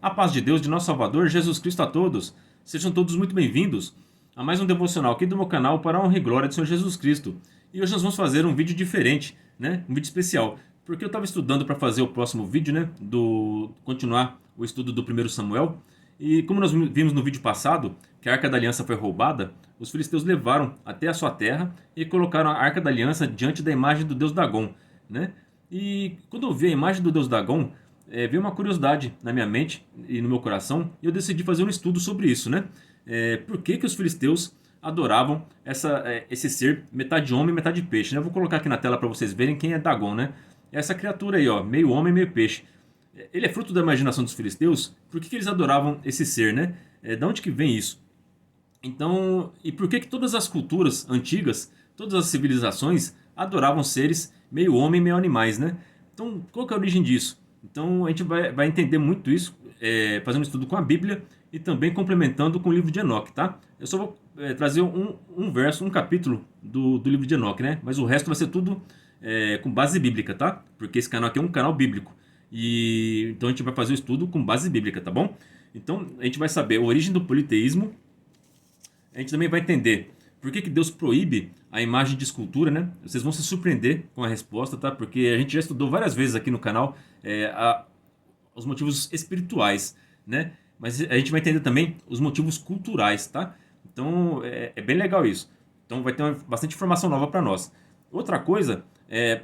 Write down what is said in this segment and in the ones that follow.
A paz de Deus, de nosso Salvador, Jesus Cristo a todos. Sejam todos muito bem-vindos a mais um devocional aqui do meu canal para a honra e glória do Senhor Jesus Cristo. E hoje nós vamos fazer um vídeo diferente, né? Um vídeo especial. Porque eu estava estudando para fazer o próximo vídeo, né? Continuar o estudo do 1 Samuel. E como nós vimos no vídeo passado, que a Arca da Aliança foi roubada, os filisteus levaram até a sua terra e colocaram a Arca da Aliança diante da imagem do deus Dagom, né? E quando eu vi a imagem do deus Dagom, veio uma curiosidade na minha mente e no meu coração, e eu decidi fazer um estudo sobre isso, né? Por que que os filisteus adoravam esse ser metade homem, metade peixe, né? Eu vou colocar aqui na tela para vocês verem quem é Dagon, né? Essa criatura aí, ó, meio homem, meio peixe. Ele é fruto da imaginação dos filisteus. Por que que eles adoravam esse ser, né? Da onde que vem isso? Então, e por que que todas as culturas antigas, todas as civilizações adoravam seres meio homem, meio animais, né? Então, qual que é a origem disso? Então, a gente vai entender muito isso, fazendo um estudo com a Bíblia e também complementando com o livro de Enoque, tá? Eu só vou trazer um verso, um capítulo do livro de Enoque, né? Mas o resto vai ser tudo com base bíblica, tá? Porque esse canal aqui é um canal bíblico. E então a gente vai fazer o estudo com base bíblica, tá bom? Então, a gente vai saber a origem do politeísmo. A gente também vai entender por que que Deus proíbe a imagem de escultura, né? Vocês vão se surpreender com a resposta, tá? Porque a gente já estudou várias vezes aqui no canal os motivos espirituais, né? Mas a gente vai entender também os motivos culturais, tá? Então é bem legal isso. Então vai ter bastante informação nova para nós. Outra coisa,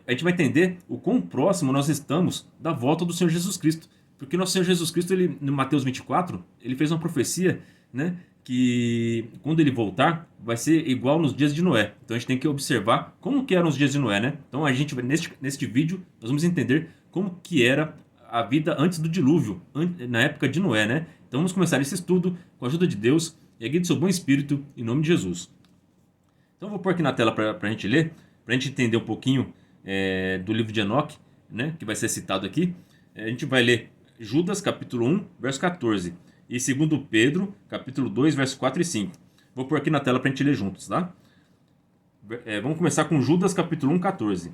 a gente vai entender o quão próximo nós estamos da volta do Senhor Jesus Cristo. Porque nosso Senhor Jesus Cristo, ele, no Mateus 24, ele fez uma profecia, né? Que quando ele voltar, vai ser igual nos dias de Noé. Então a gente tem que observar como que eram os dias de Noé, né? Então a gente vai, neste vídeo, nós vamos entender como que era a vida antes do dilúvio, na época de Noé, né? Então vamos começar esse estudo com a ajuda de Deus e a guia do seu bom espírito, em nome de Jesus. Então eu vou pôr aqui na tela para a gente ler, para a gente entender um pouquinho do livro de Enoque, né? Que vai ser citado aqui. A gente vai ler Judas, capítulo 1, verso 14. E 2 Pedro, capítulo 2, verso 4 e 5. Vou pôr aqui na tela para a gente ler juntos, tá? Vamos começar com Judas, capítulo 1, 14.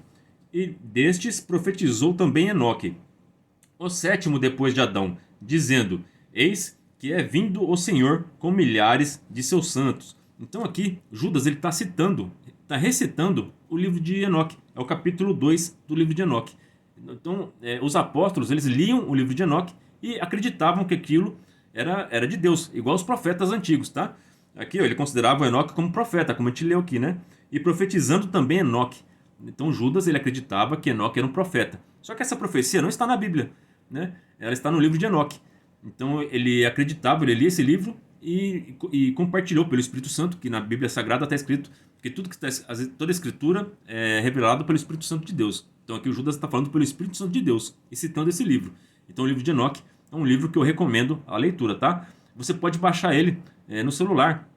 E destes profetizou também Enoque, o sétimo depois de Adão, dizendo: Eis que é vindo o Senhor com milhares de seus santos. Então aqui, Judas ele está citando, está recitando o livro de Enoque. É o capítulo 2 do livro de Enoque. Então, os apóstolos, eles liam o livro de Enoque e acreditavam que aquilo era de Deus, igual os profetas antigos, tá? Aqui, ó, ele considerava Enoque como profeta, como a gente leu aqui, né? E profetizando também Enoque. Então, Judas, ele acreditava que Enoque era um profeta. Só que essa profecia não está na Bíblia, né? Ela está no livro de Enoque. Então, ele acreditava, ele lia esse livro e compartilhou pelo Espírito Santo, que na Bíblia Sagrada está escrito que toda a Escritura é revelada pelo Espírito Santo de Deus. Então, aqui o Judas está falando pelo Espírito Santo de Deus e citando esse livro. Então, o livro de Enoque é um livro que eu recomendo a leitura, tá? Você pode baixar ele no celular.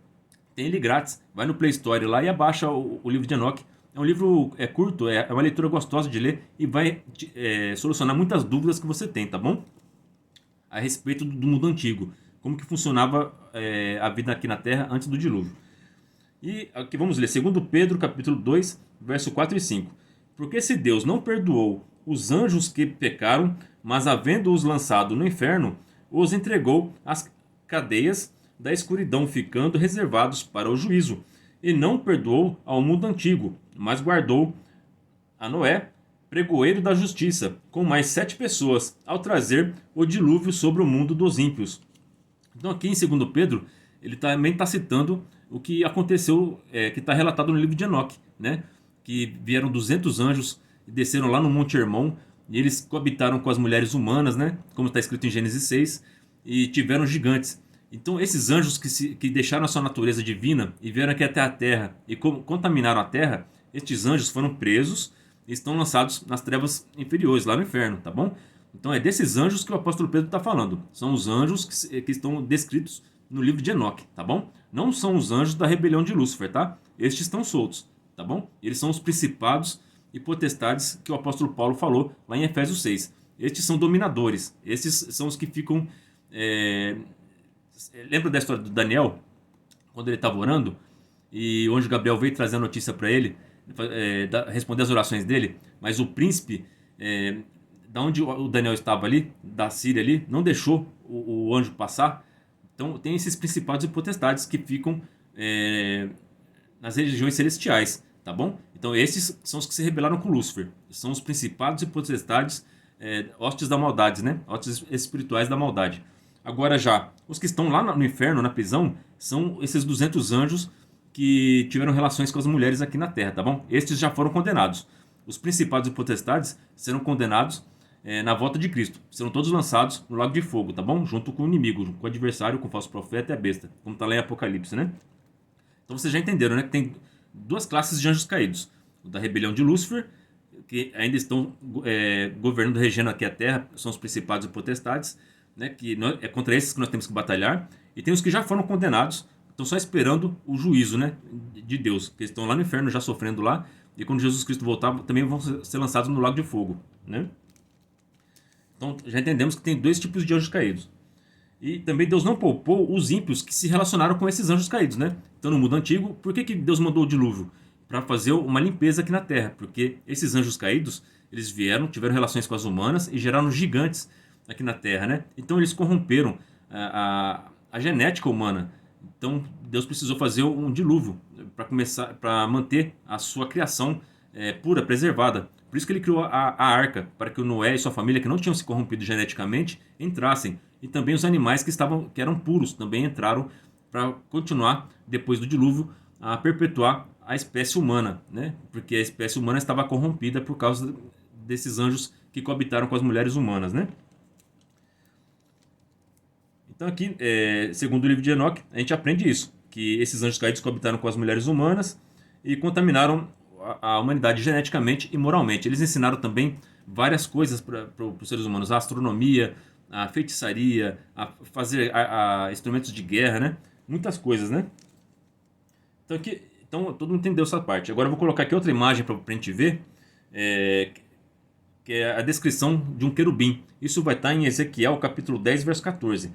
Tem ele grátis. Vai no Play Store lá e abaixa o livro de Enoque. É um livro curto, é uma leitura gostosa de ler e vai solucionar muitas dúvidas que você tem, tá bom? A respeito do mundo antigo. Como que funcionava a vida aqui na Terra antes do dilúvio. E aqui vamos ler 2 Pedro, capítulo 2, verso 4 e 5. Porque se Deus não perdoou os anjos que pecaram, mas havendo-os lançado no inferno, os entregou às cadeias da escuridão, ficando reservados para o juízo. E não perdoou ao mundo antigo, mas guardou a Noé, pregoeiro da justiça, com mais 7 pessoas, ao trazer o dilúvio sobre o mundo dos ímpios. Então aqui em 2 Pedro, ele também está citando o que aconteceu, que está relatado no livro de Enoque, né? Que vieram 200 anjos e desceram lá no Monte Hermon, e eles coabitaram com as mulheres humanas, né? Como está escrito em Gênesis 6, e tiveram gigantes. Então esses anjos que deixaram a sua natureza divina e vieram aqui até a terra e contaminaram a terra, estes anjos foram presos e estão lançados nas trevas inferiores, lá no inferno, tá bom? Então é desses anjos que o apóstolo Pedro está falando. São os anjos que estão descritos no livro de Enoque, tá bom? Não são os anjos da rebelião de Lúcifer, tá? Estes estão soltos, tá bom? Eles são os principados e potestades que o apóstolo Paulo falou lá em Efésios 6. Estes são dominadores. Estes são os que ficam... Lembra da história do Daniel? Quando ele estava orando e o anjo Gabriel veio trazer a notícia para ele, responder as orações dele, mas o príncipe da onde o Daniel estava ali, da Síria ali, não deixou o anjo passar. Então tem esses principados e potestades que ficam nas regiões celestiais, tá bom? Então esses são os que se rebelaram com Lúcifer. São os principados e potestades, hostes da maldade, né? Hostes espirituais da maldade. Agora já, os que estão lá no inferno, na prisão, são esses 200 anjos que tiveram relações com as mulheres aqui na Terra, tá bom? Estes já foram condenados. Os principados e potestades serão condenados na volta de Cristo. Serão todos lançados no lago de fogo, tá bom? Junto com o inimigo, junto com o adversário, com o falso profeta e a besta, como está lá em Apocalipse, né? Então vocês já entenderam, né? Que tem duas classes de anjos caídos. O da rebelião de Lúcifer, que ainda estão governando, regendo aqui a Terra, são os principados e potestades, né? Que é contra esses que nós temos que batalhar. E tem os que já foram condenados, estão só esperando o juízo, né? De Deus, que estão lá no inferno já sofrendo lá. E quando Jesus Cristo voltar, também vão ser lançados no lago de fogo, né? Então já entendemos que tem dois tipos de anjos caídos. E também Deus não poupou os ímpios que se relacionaram com esses anjos caídos, né? Então no mundo antigo, por que Deus mandou o dilúvio? Para fazer uma limpeza aqui na Terra. Porque esses anjos caídos, eles vieram, tiveram relações com as humanas e geraram gigantes aqui na Terra, né? Então eles corromperam a genética humana. Então Deus precisou fazer um dilúvio para manter a sua criação pura, preservada. Por isso que ele criou a arca, para que o Noé e sua família, que não tinham se corrompido geneticamente, entrassem. E também os animais que eram puros, também entraram para continuar, depois do dilúvio, a perpetuar a espécie humana, né? Porque a espécie humana estava corrompida por causa desses anjos que coabitaram com as mulheres humanas, né? Então aqui, segundo o livro de Enoque, a gente aprende isso, que esses anjos caídos coabitaram com as mulheres humanas e contaminaram a humanidade geneticamente e moralmente. Eles ensinaram também várias coisas para os seres humanos, a astronomia, a feitiçaria, a fazer instrumentos de guerra, né? Muitas coisas, né? Então todo mundo entendeu essa parte. Agora eu vou colocar aqui outra imagem para a gente ver, que é a descrição de um querubim. Isso vai estar em Ezequiel capítulo 10, verso 14.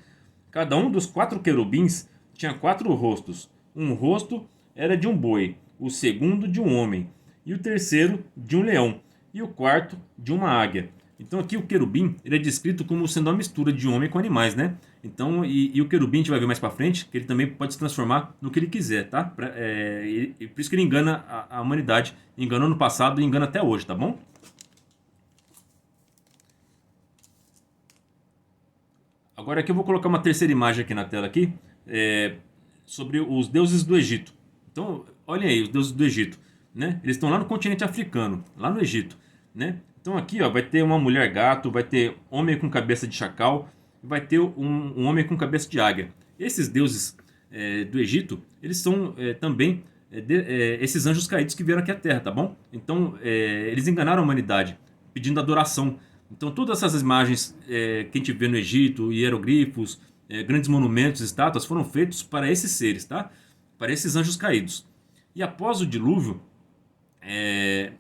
Cada um dos 4 querubins tinha 4 rostos. Um rosto era de um boi, o segundo de um homem, e o terceiro de um leão, e o quarto de uma águia. Então aqui o querubim ele é descrito como sendo uma mistura de homem com animais, né? Então, e o querubim a gente vai ver mais pra frente, que ele também pode se transformar no que ele quiser, tá? Por isso que ele engana a humanidade, enganou no passado e engana até hoje, tá bom? Agora aqui eu vou colocar uma terceira imagem aqui na tela aqui, sobre os deuses do Egito. Então, olhem aí, os deuses do Egito, né? Eles estão lá no continente africano, lá no Egito, né? Então aqui, ó, vai ter uma mulher gato, vai ter homem com cabeça de chacal, vai ter um homem com cabeça de águia. Esses deuses do Egito, eles são também esses anjos caídos que vieram aqui à Terra, tá bom? Então, eles enganaram a humanidade, pedindo adoração. Então, todas essas imagens que a gente vê no Egito, hieroglifos, grandes monumentos, estátuas, foram feitos para esses seres, tá? Para esses anjos caídos. E após o dilúvio,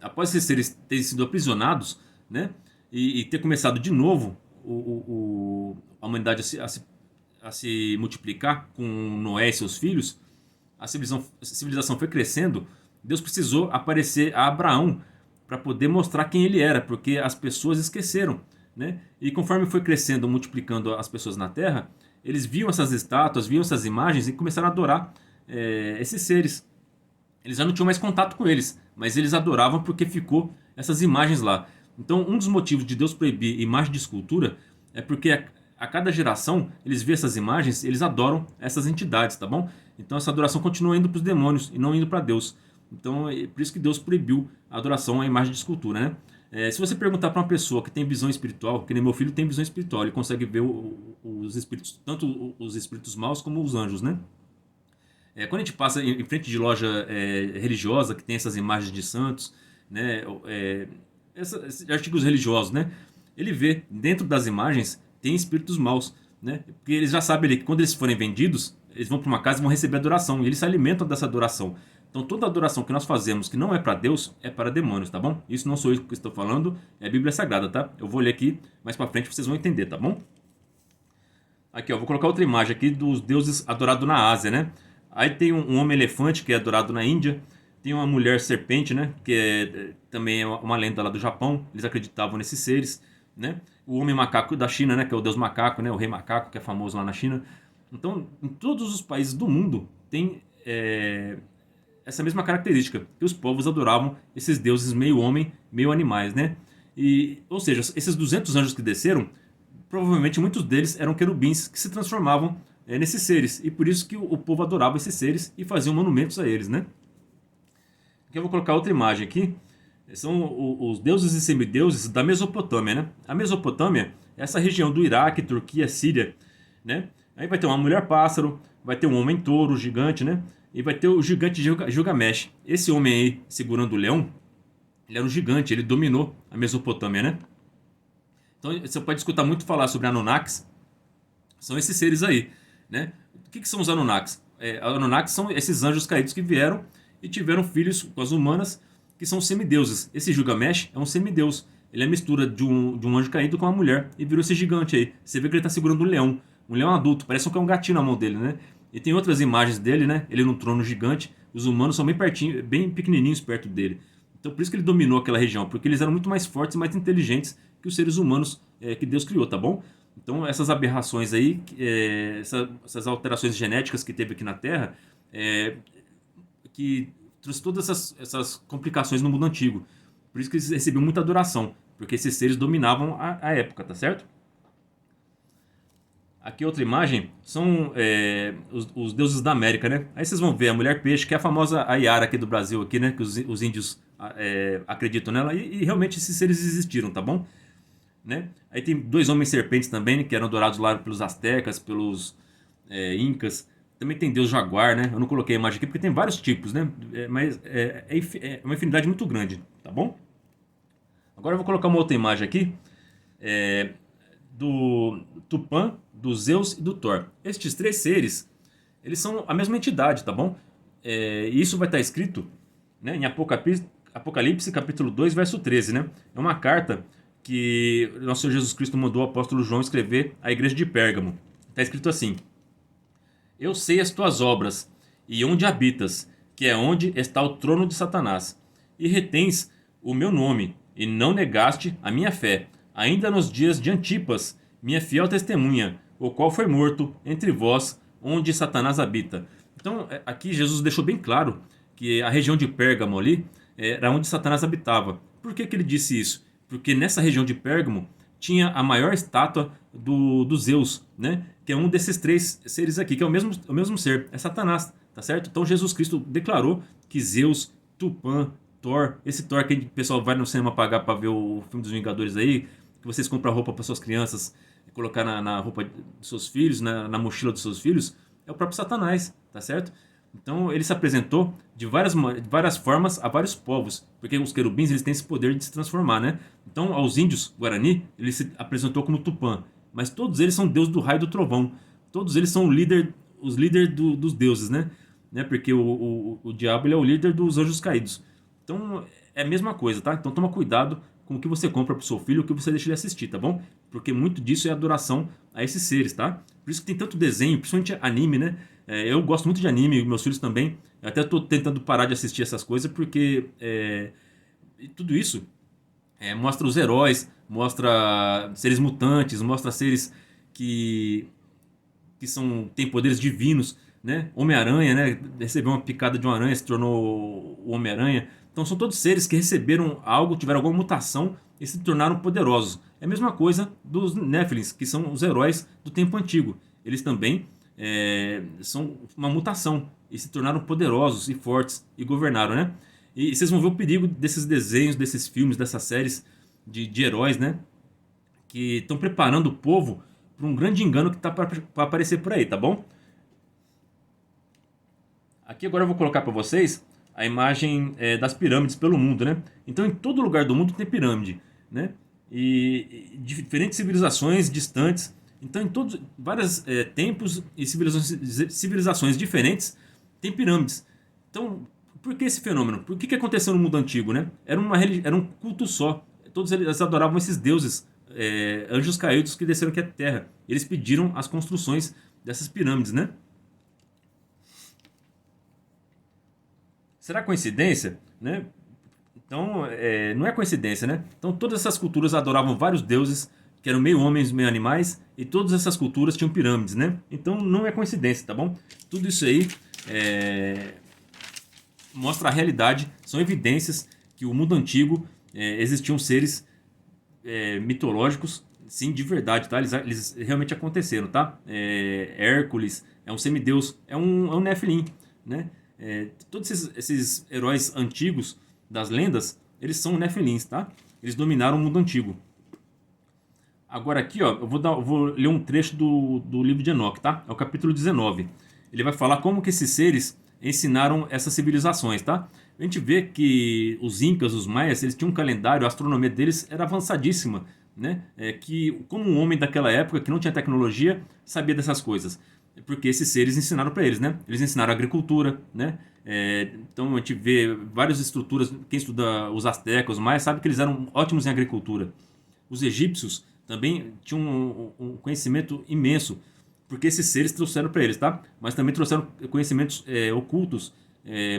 após esses seres terem sido aprisionados, né? E ter começado de novo a humanidade a se multiplicar com Noé e seus filhos, a civilização foi crescendo. Deus precisou aparecer a Abraão para poder mostrar quem ele era, porque as pessoas esqueceram, né? E conforme foi crescendo, multiplicando as pessoas na Terra, eles viam essas estátuas, viam essas imagens e começaram a adorar esses seres. Eles já não tinham mais contato com eles, mas eles adoravam porque ficou essas imagens lá. Então, um dos motivos de Deus proibir imagem de escultura é porque a cada geração eles veem essas imagens, eles adoram essas entidades, tá bom? Então essa adoração continua indo para os demônios e não indo para Deus. Então é por isso que Deus proibiu a adoração à imagem de escultura, né? Se você perguntar para uma pessoa que tem visão espiritual, que nem meu filho tem visão espiritual, ele consegue ver os espíritos, tanto os espíritos maus como os anjos, né? Quando a gente passa em frente de loja religiosa que tem essas imagens de santos, né? Esses artigos religiosos, né? Ele vê dentro das imagens tem espíritos maus, né? Porque eles já sabem ali que quando eles forem vendidos, eles vão para uma casa e vão receber adoração, e eles se alimentam dessa adoração. Então toda adoração que nós fazemos que não é para Deus, é para demônios, tá bom? Isso não sou eu que estou falando, é a Bíblia Sagrada, tá? Eu vou ler aqui mais para frente, vocês vão entender, tá bom? Aqui, ó, vou colocar outra imagem aqui dos deuses adorados na Ásia, né? Aí tem um homem elefante que é adorado na Índia, tem uma mulher serpente, né? Que também é uma lenda lá do Japão, eles acreditavam nesses seres. né? O homem macaco da China, né? Que é o deus macaco, né? O rei macaco, que é famoso lá na China. Então, em todos os países do mundo tem essa mesma característica, que os povos adoravam esses deuses meio homem, meio animais, né? E, ou seja, esses 200 anjos que desceram, provavelmente muitos deles eram querubins que se transformavam nesses seres, e por isso que o povo adorava esses seres e faziam monumentos a eles, né? Aqui eu vou colocar outra imagem aqui. São os deuses e semideuses da Mesopotâmia, né? A Mesopotâmia é essa região do Iraque, Turquia, Síria, né? Aí vai ter uma mulher pássaro, vai ter um homem touro gigante, né? E vai ter o gigante Gilgamesh. Esse homem aí segurando o leão, ele era um gigante, ele dominou a Mesopotâmia, né? Então você pode escutar muito falar sobre Anunnakis, são esses seres aí, né? O que são os Anunnakis? Anunnakis são esses anjos caídos que vieram e tiveram filhos com as humanas, que são semideuses. Esse Gilgamesh é um semideus. Ele é a mistura de um anjo caído com uma mulher e virou esse gigante aí. Você vê que ele está segurando um leão adulto, parece que é um gatinho na mão dele, né? E tem outras imagens dele, né? Ele num trono gigante, os humanos são bem pertinho, bem pequenininhos perto dele. Então por isso que ele dominou aquela região, porque eles eram muito mais fortes e mais inteligentes que os seres humanos que Deus criou, tá bom? Então essas aberrações aí, essas alterações genéticas que teve aqui na Terra, que trouxe todas essas complicações no mundo antigo. Por isso que eles recebiam muita adoração, porque esses seres dominavam a época, tá certo? Aqui outra imagem são os deuses da América, né? Aí vocês vão ver a mulher peixe, que é a famosa Ayara aqui do Brasil, aqui, né? Que os índios acreditam nela e realmente esses seres existiram, tá bom? Né? Aí tem dois homens serpentes também, né, que eram adorados lá pelos astecas, pelos incas. Também tem Deus Jaguar, né? Eu não coloquei a imagem aqui porque tem vários tipos, né? Mas é uma infinidade muito grande, tá bom? Agora eu vou colocar uma outra imagem aqui do Tupã, do Zeus e do Thor. Estes três seres, eles são a mesma entidade, tá bom? E isso vai estar escrito, né, em Apocalipse capítulo 2, verso 13, né? É uma carta que nosso Senhor Jesus Cristo mandou o apóstolo João escrever à igreja de Pérgamo. Está escrito assim: Eu sei as tuas obras e onde habitas, que é onde está o trono de Satanás, e retens o meu nome, e não negaste a minha fé, ainda nos dias de Antipas, minha fiel testemunha, o qual foi morto entre vós, onde Satanás habita. Então, aqui Jesus deixou bem claro que a região de Pérgamo ali era onde Satanás habitava. Por que ele disse isso? Porque nessa região de Pérgamo tinha a maior estátua do Zeus, né? Que é um desses três seres aqui, que é o mesmo ser, é Satanás, tá certo? Então Jesus Cristo declarou que Zeus, Tupã, Thor, esse Thor que o pessoal vai no cinema pagar para ver o filme dos Vingadores aí, que vocês compram roupa para suas crianças, colocar na roupa dos seus filhos, na mochila dos seus filhos, é o próprio Satanás, tá certo? Então ele se apresentou de várias formas a vários povos, porque os querubins eles têm esse poder de se transformar, né? Então aos índios Guarani ele se apresentou como Tupã, mas todos eles são deus do raio e do trovão, todos eles são os líderes dos deuses, né? Porque o diabo ele é o líder dos anjos caídos. Então é a mesma coisa, tá? Então toma cuidado com o que você compra pro seu filho, o que você deixa ele assistir, tá bom? Porque muito disso é adoração a esses seres, tá? Por isso que tem tanto desenho, principalmente anime, né? Eu gosto muito de anime, meus filhos também. Eu até estou tentando parar de assistir essas coisas porque tudo isso mostra os heróis, mostra seres mutantes, mostra seres que, têm poderes divinos, né? Homem-Aranha, né? Recebeu uma picada de uma aranha, se tornou o Homem-Aranha. Então são todos seres que receberam algo, tiveram alguma mutação e se tornaram poderosos. É a mesma coisa dos Néfilins, que são os heróis do tempo antigo. Eles também são uma mutação e se tornaram poderosos e fortes e governaram, né? E vocês vão ver o perigo desses desenhos, desses filmes, dessas séries de heróis, né? Que estão preparando o povo para um grande engano que está para aparecer por aí, tá bom? Aqui agora eu vou colocar para vocês a imagem das pirâmides pelo mundo, né? Então em todo lugar do mundo tem pirâmide, né? E diferentes civilizações distantes. Então em todos vários tempos e civilizações diferentes tem pirâmides. Então por que esse fenômeno? Por que aconteceu no mundo antigo, né? Era um culto só. Todos eles adoravam esses deuses, anjos caídos que desceram aqui à Terra. Eles pediram as construções dessas pirâmides, né? Será coincidência, né? Então, não é coincidência, né? Então, todas essas culturas adoravam vários deuses, que eram meio homens, meio animais, e todas essas culturas tinham pirâmides, né? Então, não é coincidência, tá bom? Tudo isso aí mostra a realidade, são evidências que o mundo antigo existiam seres mitológicos, sim, de verdade, tá? Eles realmente aconteceram, tá? Hércules é um semideus, é um Nephilim, né? Todos esses heróis antigos das lendas, eles são Nephilims, tá? Eles dominaram o mundo antigo. Agora aqui, ó, eu vou ler um trecho do livro de Enoque, tá? É o capítulo 19. Ele vai falar como que esses seres ensinaram essas civilizações, tá? A gente vê que os incas, os maias, eles tinham um calendário, a astronomia deles era avançadíssima, né? Que como um homem daquela época que não tinha tecnologia sabia dessas coisas, porque esses seres ensinaram para eles, né? Eles ensinaram agricultura, né? Então a gente vê várias estruturas. Quem estuda os astecas, os maias, sabe que eles eram ótimos em agricultura. Os egípcios também tinham um conhecimento imenso, porque esses seres trouxeram para eles, tá? Mas também trouxeram conhecimentos ocultos,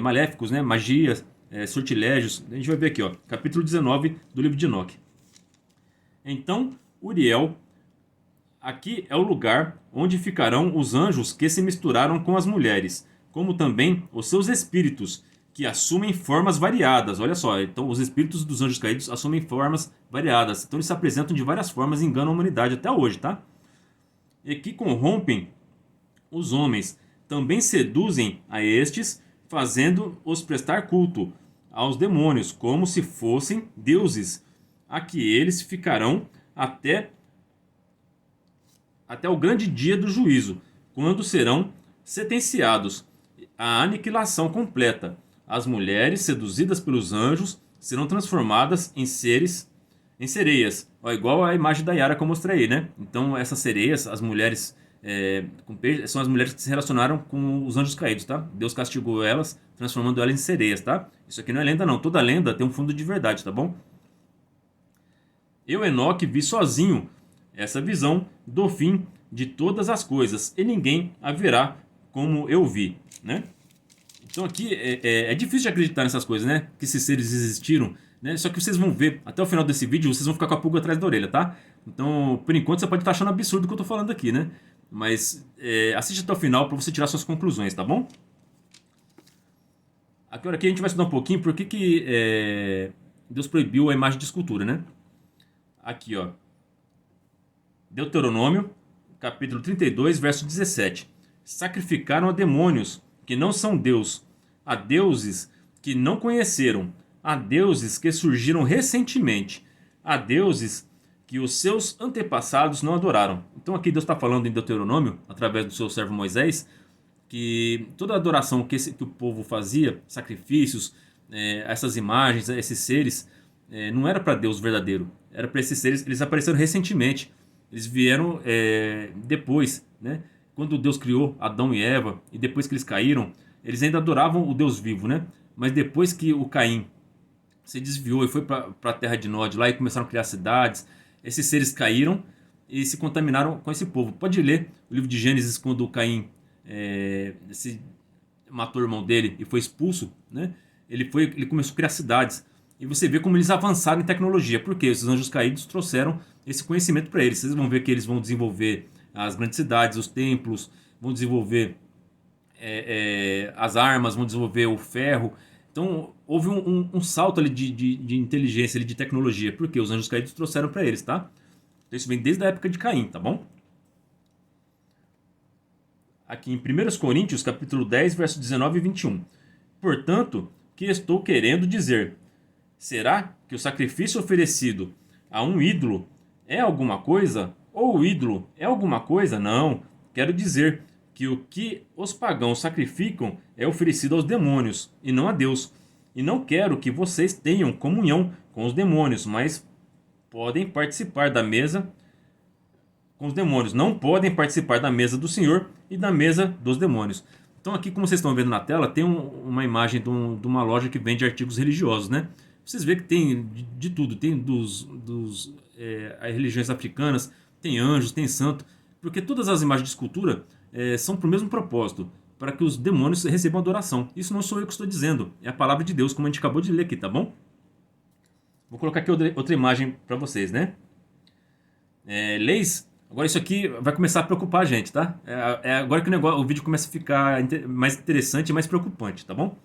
maléficos, né? Magias, sortilégios. A gente vai ver aqui, ó, capítulo 19 do livro de Enoque. Então, Uriel, aqui é o lugar onde ficarão os anjos que se misturaram com as mulheres, como também os seus espíritos, que assumem formas variadas. Olha só, então os espíritos dos anjos caídos assumem formas variadas. Então eles se apresentam de várias formas e enganam a humanidade até hoje, tá? E que corrompem os homens. Também seduzem a estes, fazendo-os prestar culto aos demônios, como se fossem deuses, a que eles ficarão até o grande dia do juízo, quando serão sentenciados à aniquilação completa. As mulheres, seduzidas pelos anjos, serão transformadas em sereias. Ó, igual a imagem da Yara que eu mostrei aí, né? Então, essas sereias, as mulheres com peixe, são as mulheres que se relacionaram com os anjos caídos, tá? Deus castigou elas, transformando elas em sereias, tá? Isso aqui não é lenda, não. Toda lenda tem um fundo de verdade, tá bom? Eu, Enoque, vi sozinho essa visão do fim de todas as coisas, e ninguém a verá como eu vi, né? Então aqui é difícil de acreditar nessas coisas, né? Que esses seres existiram, né? Só que vocês vão ver, até o final desse vídeo, vocês vão ficar com a pulga atrás da orelha, tá? Então, por enquanto, você pode estar achando absurdo o que eu tô falando aqui, né? Mas assiste até o final para você tirar suas conclusões, tá bom? Agora aqui a gente vai estudar um pouquinho por que Deus proibiu a imagem de escultura, né? Aqui, ó. Deuteronômio, capítulo 32, verso 17. Sacrificaram a demônios que não são Deus, a deuses que não conheceram, a deuses que surgiram recentemente, a deuses que os seus antepassados não adoraram. Então aqui Deus está falando em Deuteronômio, através do seu servo Moisés, que toda a adoração que o povo fazia, sacrifícios, essas imagens, esses seres, não era para Deus verdadeiro, era para esses seres. Eles apareceram recentemente, eles vieram depois, né? Quando Deus criou Adão e Eva, e depois que eles caíram, eles ainda adoravam o Deus vivo, né? Mas depois que o Caim se desviou e foi para a terra de Nod lá e começaram a criar cidades, esses seres caíram e se contaminaram com esse povo. Pode ler o livro de Gênesis, quando o Caim se matou o irmão dele e foi expulso, né? Ele começou a criar cidades. E você vê como eles avançaram em tecnologia, porque os anjos caídos trouxeram esse conhecimento para eles. Vocês vão ver que eles vão desenvolver as grandes cidades, os templos, vão desenvolver as armas, vão desenvolver o ferro. Então houve um salto ali de inteligência, ali, de tecnologia, porque os anjos caídos trouxeram para eles, tá? Então isso vem desde a época de Caim, tá bom? Aqui em 1 Coríntios, capítulo 10, verso 19 e 21. Portanto, que estou querendo dizer? Será que o sacrifício oferecido a um ídolo é alguma coisa? Ou o ídolo é alguma coisa? Não. Quero dizer que o que os pagãos sacrificam é oferecido aos demônios e não a Deus. E não quero que vocês tenham comunhão com os demônios, mas podem participar da mesa com os demônios. Não podem participar da mesa do Senhor e da mesa dos demônios. Então aqui, como vocês estão vendo na tela, tem uma imagem de uma loja que vende artigos religiosos, né? Vocês veem que tem de tudo. Tem as religiões africanas, tem anjos, tem santo. Porque todas as imagens de escultura são para o mesmo propósito, para que os demônios recebam adoração. Isso não sou eu que estou dizendo, é a palavra de Deus, como a gente acabou de ler aqui, tá bom? Vou colocar aqui outra imagem para vocês, né? Leis. Agora isso aqui vai começar a preocupar a gente, tá? Agora que o vídeo começa a ficar mais interessante e mais preocupante, tá bom?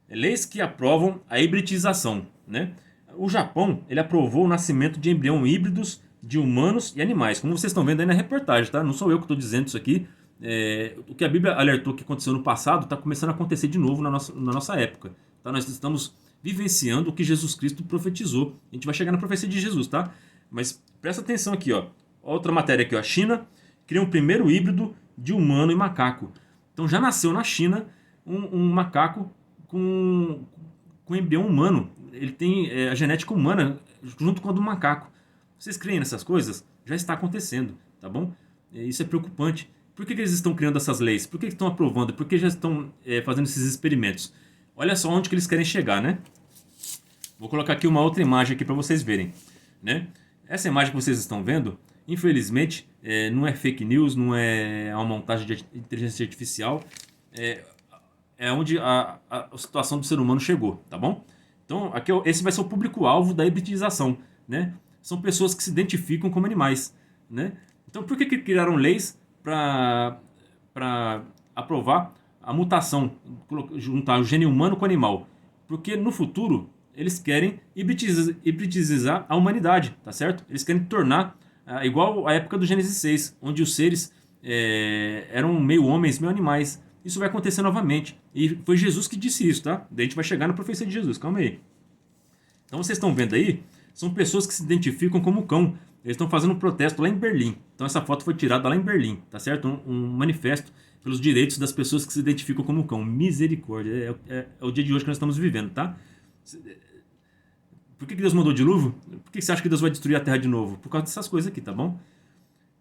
Leis que aprovam a hibridização, né? O Japão, ele aprovou o nascimento de embrião híbridos de humanos e animais, como vocês estão vendo aí na reportagem, tá? Não sou eu que estou dizendo isso aqui. O que a Bíblia alertou que aconteceu no passado está começando a acontecer de novo na nossa época, tá? Nós estamos vivenciando o que Jesus Cristo profetizou. A gente vai chegar na profecia de Jesus, tá? Mas presta atenção aqui, ó. Outra matéria aqui, ó. A China cria um primeiro híbrido de humano e macaco. Então já nasceu na China um macaco com embrião humano. Ele tem a genética humana junto com a do macaco. Vocês creem nessas coisas? Já está acontecendo, tá bom? Isso é preocupante. Por que eles estão criando essas leis? Por que estão aprovando? Por que já estão fazendo esses experimentos? Olha só onde que eles querem chegar, né? Vou colocar aqui uma outra imagem aqui para vocês verem, né? Essa imagem que vocês estão vendo, infelizmente, não é fake news, não é uma montagem de inteligência artificial. É onde a situação do ser humano chegou, tá bom? Então, aqui esse vai ser o público-alvo da hibridização, né? São pessoas que se identificam como animais, né? Então, por que criaram leis para aprovar a mutação, juntar o gene humano com o animal? Porque no futuro eles querem hibridizar a humanidade, tá certo? Eles querem tornar igual à época do Gênesis 6, onde os seres eram meio homens, meio animais. Isso vai acontecer novamente. E foi Jesus que disse isso, tá? Daí a gente vai chegar na profecia de Jesus, calma aí. Então vocês estão vendo aí, são pessoas que se identificam como cão. Eles estão fazendo um protesto lá em Berlim. Então essa foto foi tirada lá em Berlim, tá certo? Um manifesto pelos direitos das pessoas que se identificam como cão. Misericórdia. É o dia de hoje que nós estamos vivendo, tá? Por que Deus mandou o dilúvio? Por que você acha que Deus vai destruir a terra de novo? Por causa dessas coisas aqui, tá bom?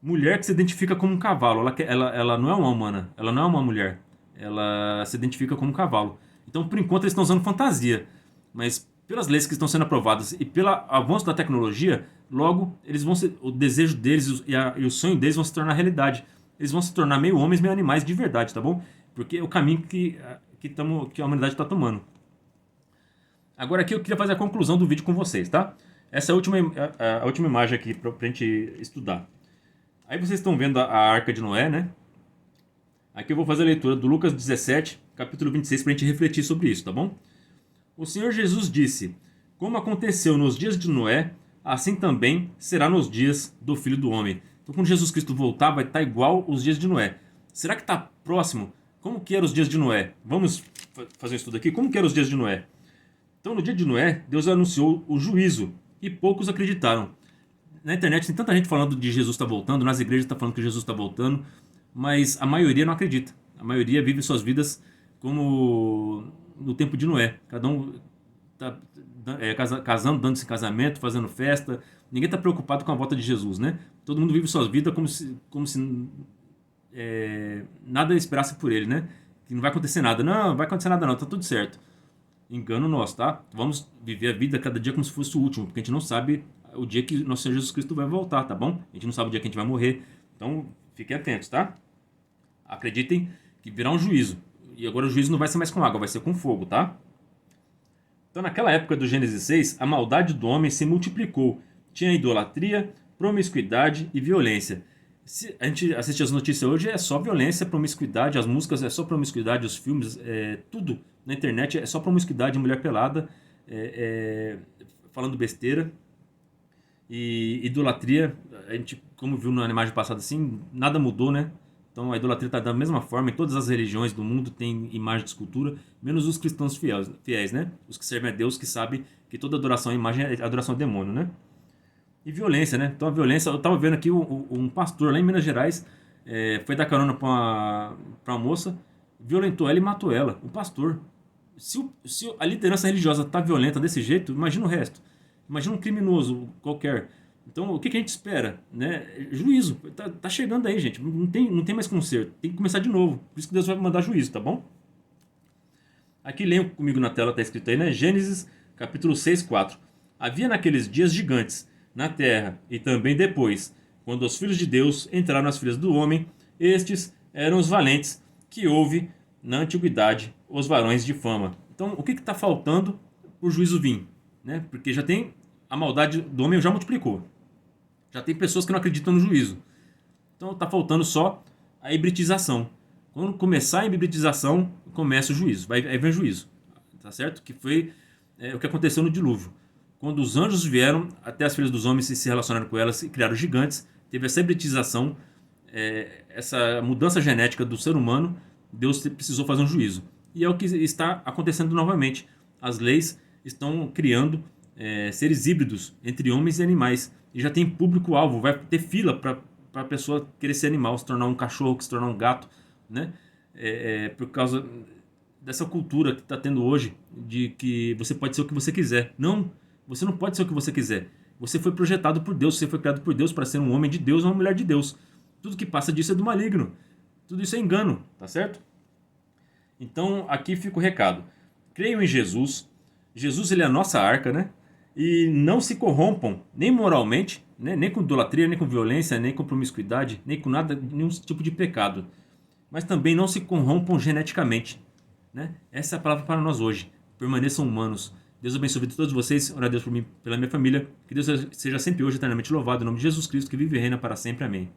Mulher que se identifica como um cavalo. Ela não é uma humana. Ela não é uma mulher. Ela se identifica como um cavalo. Então, por enquanto, eles estão usando fantasia. Mas pelas leis que estão sendo aprovadas e pelo avanço da tecnologia, logo eles vão ser, o desejo deles e o sonho deles vão se tornar realidade. Eles vão se tornar meio homens, meio animais de verdade, tá bom? Porque é o caminho que a humanidade está tomando. Agora aqui eu queria fazer a conclusão do vídeo com vocês, tá? Essa é a última imagem aqui pra gente estudar. Aí vocês estão vendo a Arca de Noé, né? Aqui eu vou fazer a leitura do Lucas 17, capítulo 26, pra gente refletir sobre isso, tá bom? O Senhor Jesus disse: como aconteceu nos dias de Noé, assim também será nos dias do Filho do Homem. Então quando Jesus Cristo voltar, vai estar igual os dias de Noé. Será que está próximo? Como que eram os dias de Noé? Vamos fazer um estudo aqui. Como que eram os dias de Noé? Então no dia de Noé, Deus anunciou o juízo e poucos acreditaram. Na internet tem tanta gente falando de Jesus está voltando, nas igrejas está falando que Jesus está voltando, mas a maioria não acredita. A maioria vive suas vidas como no tempo de Noé. Cada um está casando, dando-se casamento, fazendo festa. Ninguém está preocupado com a volta de Jesus, né? Todo mundo vive suas vidas como se nada esperasse por ele, né? Que não vai acontecer nada. Não vai acontecer nada não, tá tudo certo. Engano nosso, tá? Vamos viver a vida cada dia como se fosse o último, porque a gente não sabe o dia que nosso Senhor Jesus Cristo vai voltar, tá bom? A gente não sabe o dia que a gente vai morrer. Então, fiquem atentos, tá? Acreditem que virá um juízo. E agora o juízo não vai ser mais com água, vai ser com fogo, tá? Então, naquela época do Gênesis 6, a maldade do homem se multiplicou. Tinha idolatria, promiscuidade e violência. Se a gente assistir as notícias hoje, é só violência, promiscuidade, as músicas é só promiscuidade, os filmes, tudo na internet é só promiscuidade, mulher pelada, falando besteira. E idolatria, a gente, como viu na imagem passada assim, nada mudou, né? Então a idolatria está da mesma forma, em todas as religiões do mundo tem imagem de escultura, menos os cristãos fiéis, né? Os que servem a Deus, que sabem que toda adoração à imagem é adoração ao demônio, né? E violência, né? Então a violência, eu estava vendo aqui um pastor lá em Minas Gerais, foi dar carona para uma moça, violentou ela e matou ela, um pastor. Se a liderança religiosa está violenta desse jeito, imagina o resto. Imagina um criminoso qualquer. Então, o que a gente espera? Né? Juízo. Tá chegando aí, gente. Não tem mais conserto. Tem que começar de novo. Por isso que Deus vai mandar juízo, tá bom? Aqui, leiam comigo na tela, tá escrito aí, né? Gênesis, capítulo 6, 4. Havia naqueles dias gigantes na terra, e também depois, quando os filhos de Deus entraram nas filhas do homem, estes eram os valentes que houve na antiguidade, os varões de fama. Então, o que está faltando para o juízo vir? Né? Porque já tem a maldade do homem já multiplicou. Já tem pessoas que não acreditam no juízo. Então está faltando só a hibridização. Quando começar a hibridização, começa o juízo. Aí vem o juízo. Tá certo? Que foi o que aconteceu no dilúvio. Quando os anjos vieram até as filhas dos homens e se relacionaram com elas e criaram gigantes, teve essa hibridização, essa mudança genética do ser humano, Deus precisou fazer um juízo. E é o que está acontecendo novamente. As leis estão criando seres híbridos entre homens e animais. E já tem público-alvo, vai ter fila para a pessoa querer ser animal, se tornar um cachorro, se tornar um gato, né? Por causa dessa cultura que está tendo hoje, de que você pode ser o que você quiser. Não, você não pode ser o que você quiser. Você foi projetado por Deus, você foi criado por Deus para ser um homem de Deus ou uma mulher de Deus. Tudo que passa disso é do maligno. Tudo isso é engano, tá certo? Então, aqui fica o recado. Creiam em Jesus. Jesus, ele é a nossa arca, né? E não se corrompam, nem moralmente, né? Nem com idolatria, nem com violência, nem com promiscuidade, nem com nada, nenhum tipo de pecado. Mas também não se corrompam geneticamente, né? Essa é a palavra para nós hoje. Permaneçam humanos. Deus abençoe a vida de todos vocês. Ora a Deus por mim, pela minha família. Que Deus seja sempre hoje eternamente louvado. Em nome de Jesus Cristo, que vive e reina para sempre. Amém.